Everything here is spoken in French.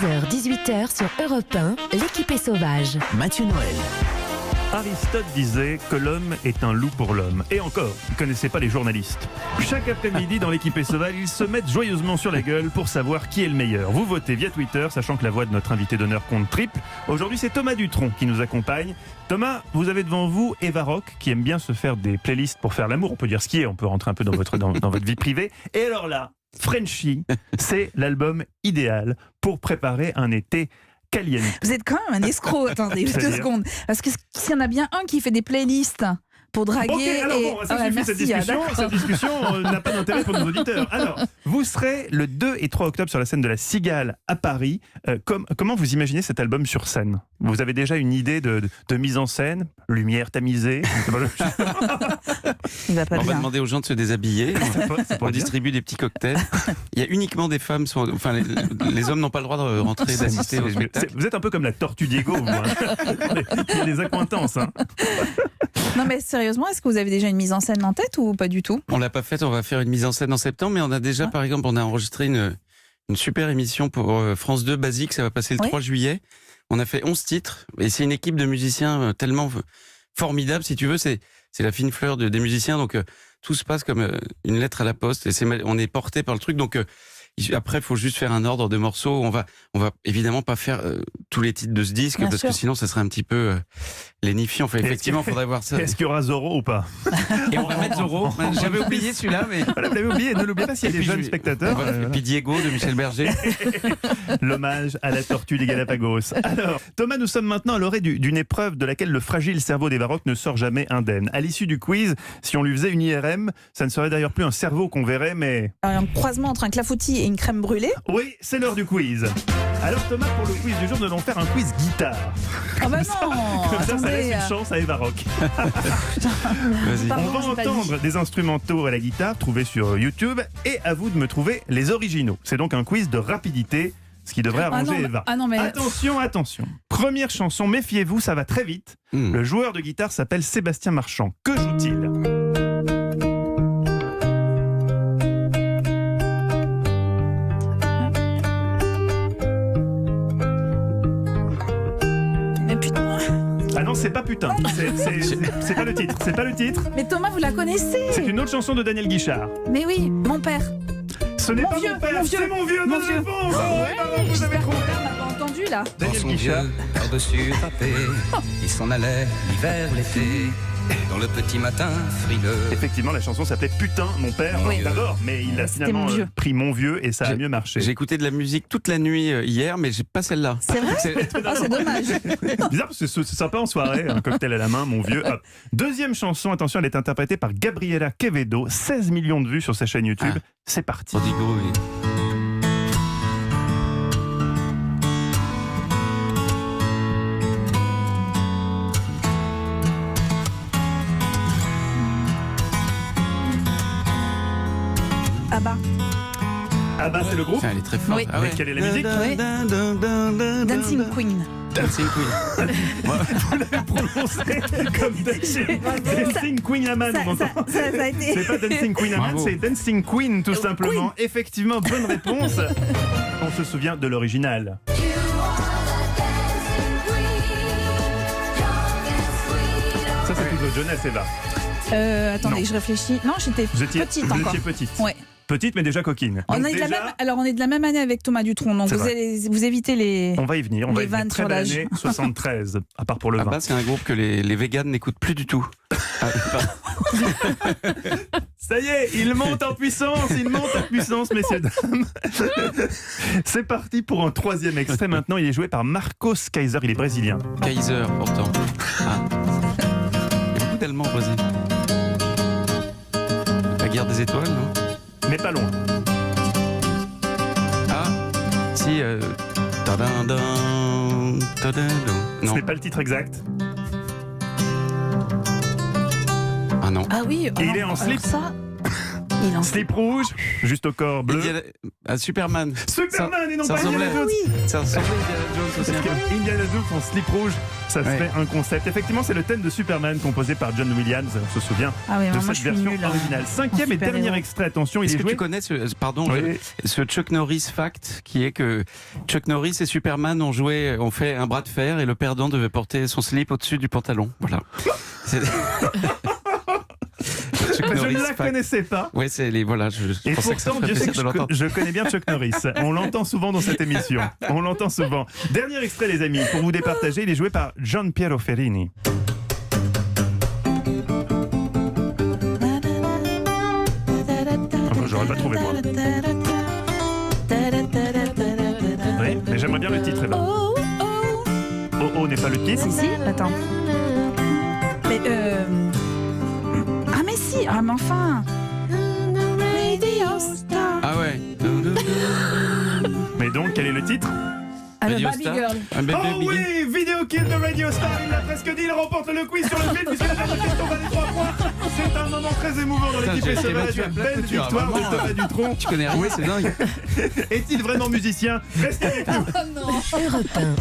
16h-18h sur Europe 1, l'équipe est sauvage. Mathieu Noël. Aristote disait que l'homme est un loup pour l'homme. Et encore, il ne connaissait pas les journalistes. Chaque après-midi, dans l'équipe est sauvage, ils se mettent joyeusement sur la gueule pour savoir qui est le meilleur. Vous votez via Twitter, sachant que la voix de notre invité d'honneur compte triple. Aujourd'hui, c'est Thomas Dutronc qui nous accompagne. Thomas, vous avez devant vous Eva Rock, qui aime bien se faire des playlists pour faire l'amour. On peut dire ce qui est, on peut rentrer un peu dans votre vie privée. Et alors là, Frenchy, c'est l'album idéal pour préparer un été caliente. Vous êtes quand même un escroc, attendez 2 secondes. Parce que s'il y en a bien un qui fait des playlists pour draguer... Ok, alors bon, ça suffit, cette discussion n'a pas d'intérêt pour nos auditeurs. Alors, vous serez le 2 et 3 octobre sur la scène de la Cigale à Paris. Comment vous imaginez cet album sur scène ? Vous avez déjà une idée de mise en scène ? Lumière tamisée ? Il va pas On va bien. demander aux gens de se déshabiller. On distribue des petits cocktails. Il y a uniquement des femmes. Enfin, les hommes n'ont pas le droit de rentrer, d'assister au spectacle. Vous êtes un peu comme la tortue Diego, vous. Hein. Il y a des accointances. Hein. Non mais sérieusement, est-ce que vous avez déjà une mise en scène en tête ou pas du tout ? On l'a pas faite, on va faire une mise en scène en septembre, mais on a déjà, par exemple, on a enregistré une super émission pour France 2 Basique, ça va passer le 3 juillet. On a fait 11 titres, et c'est une équipe de musiciens tellement formidable, si tu veux, c'est la fine fleur des musiciens, donc tout se passe comme une lettre à la poste, et on est porté par le truc, donc après, il faut juste faire un ordre de morceaux. On va évidemment pas faire tous les titres de ce disque, Bien parce sûr. que sinon, ça serait un petit peu lénifiant. Enfin, effectivement, il faudrait voir ça. Est-ce qu'il y aura Zorro ou pas ? Et on va mettre Zorro. J'avais oublié celui-là, mais... Voilà, vous l'avez oublié, ne l'oubliez pas s'il y a des jeunes spectateurs. Et puis Diego de Michel Berger. L'hommage à la tortue des Galapagos. Alors, Thomas, nous sommes maintenant à l'orée d'une épreuve de laquelle le fragile cerveau d'Eva Rock ne sort jamais indemne. À l'issue du quiz, si on lui faisait une IRM, ça ne serait d'ailleurs plus un cerveau qu'on verrait, mais... Un croisement entre un clafoutis et une crème brûlée. Oui, c'est l'heure du quiz. Alors Thomas, pour le quiz du jour, nous allons faire un quiz guitare. Ah bah non, Comme ça attendez. laisse une chance à Eva Rock. Vas-y. Pardon, On va j'ai pas entendre des instrumentaux à la guitare trouvés sur YouTube et à vous de me trouver les originaux. C'est donc un quiz de rapidité, ce qui devrait arranger Eva. mais... Attention, attention. Première chanson, méfiez-vous, ça va très vite. Le joueur de guitare s'appelle Sébastien Marchand. Que joue-t-il ? Mais putain. Ah non, c'est pas putain. C'est pas le titre. C'est pas le titre. Mais Thomas, vous la connaissez. C'est une autre chanson de Daniel Guichard. Mais oui, mon père. Ce n'est pas vieux, mon père, mon vieux. c'est mon vieux. Mon Bonne vieux. réponse. Bravo, vous avez J'espère que trouvé. mon père m'a pas entendu là. Daniel Guichard. Par-dessus tapé, il s'en allait l'hiver, l'été, dans le petit matin frileux. Effectivement, la chanson s'appelait Putain, mon père, Oui. d'abord, mais il a C'était finalement mon vieux. pris Mon Vieux et ça a mieux marché. J'ai écouté de la musique toute la nuit hier, mais j'ai pas celle-là. C'est vrai ? Ah, c'est dommage. Bizarre parce que c'est sympa en soirée, un cocktail à la main, Mon Vieux. Hop. Deuxième chanson, attention, elle est interprétée par Gabriela Quevedo, 16 millions de vues sur sa chaîne YouTube. C'est parti. Prodigo, oui. Ah bah, Ah bah c'est le groupe. Enfin, elle est très forte. Oui. Ah ouais. Mais quelle est la musique? Oui. Dancing Queen. Dancing Queen. Vous l'avez prononcé comme Dancing Queen Aman, on entend. Ça a été... C'est pas Dancing Queen Aman, Bravo. c'est Dancing Queen tout simplement. Effectivement, bonne réponse. On se souvient de l'original. Ça c'est plutôt jeunesse, Eva. Attendez, Non. je réfléchis. Non, j'étais petite vous encore. étiez petite. Ouais. Petite mais déjà coquine. On Donc est de la déjà, même, alors on est de la même année avec Thomas Dutronc, donc C'est vrai. vous évitez les... on va y venir. On les va y venir. vannes Très sur belle l'âge. année 73, à part pour le Ah vin. bah, c'est un groupe que les véganes n'écoutent plus du tout. Ah, pardon. Ça y est, il monte en puissance, messieurs, dames. C'est parti pour un troisième extrait. Maintenant, il est joué par Marcos Kaiser, il est brésilien. Kaiser, pourtant. Ah. Il y a beaucoup d'Allemands au Brésil. La guerre des étoiles, non ? Mais pas loin. Ah, si. Tadadam, tadadam. Ce Non. n'est pas le titre exact. Ah non. Ah oui, Et il est en slip. ça... Il en Slip rouge, juste au corps bleu. Superman. Superman et non ça pas Indiana ressemblait. Jones. Ça ressemblait à Indiana Jones aussi Parce un peu. que Indiana Jones, son slip rouge, ça se Ouais. fait un concept. Effectivement, c'est le thème de Superman composé par John Williams, on se souvient Ah oui, de moi cette je suis version nulle. originale. Cinquième et super-héros. dernier extrait, attention, il Est-ce est que joué. tu connais Oui. ce Chuck Norris fact qui est que Chuck Norris et Superman ont fait un bras de fer et le perdant devait porter son slip au-dessus du pantalon. Voilà. C'est- Chuck Je Norris ne la fact. connaissais pas. Ouais, c'est les voilà. Je Et pensais que ça pourtant, ferait Dieu sait plaisir que de l'entendre. je connais bien Chuck Norris. On l'entend souvent dans cette émission. On l'entend souvent. Dernier extrait, les amis, pour vous départager. Il est joué par Gian Piero Ferrini. Enfin, j'aurais pas trouvé moi. Oui, mais j'aimerais bien le titre. Eva. Oh oh n'est pas le titre. Si, si, attends. Mais Ah mais si, ah mais enfin. Radio Star. Ah ouais. Mais donc, quel est le titre? Ah, le Radio Baby Star. Girl. Un bébé Oh oui, Video Kill de Radio Star, il l'a presque dit, il remporte le quiz sur le film puisque la dernière question va les 3 points. C'est un moment très émouvant dans l'équipe Putain, j'ai été sauvage. battu à plat Belle couture, victoire de vraiment. Thomas Dutronc. Tu connais rien, c'est dingue. Est-il vraiment musicien? Restez avec nous. Europe 1.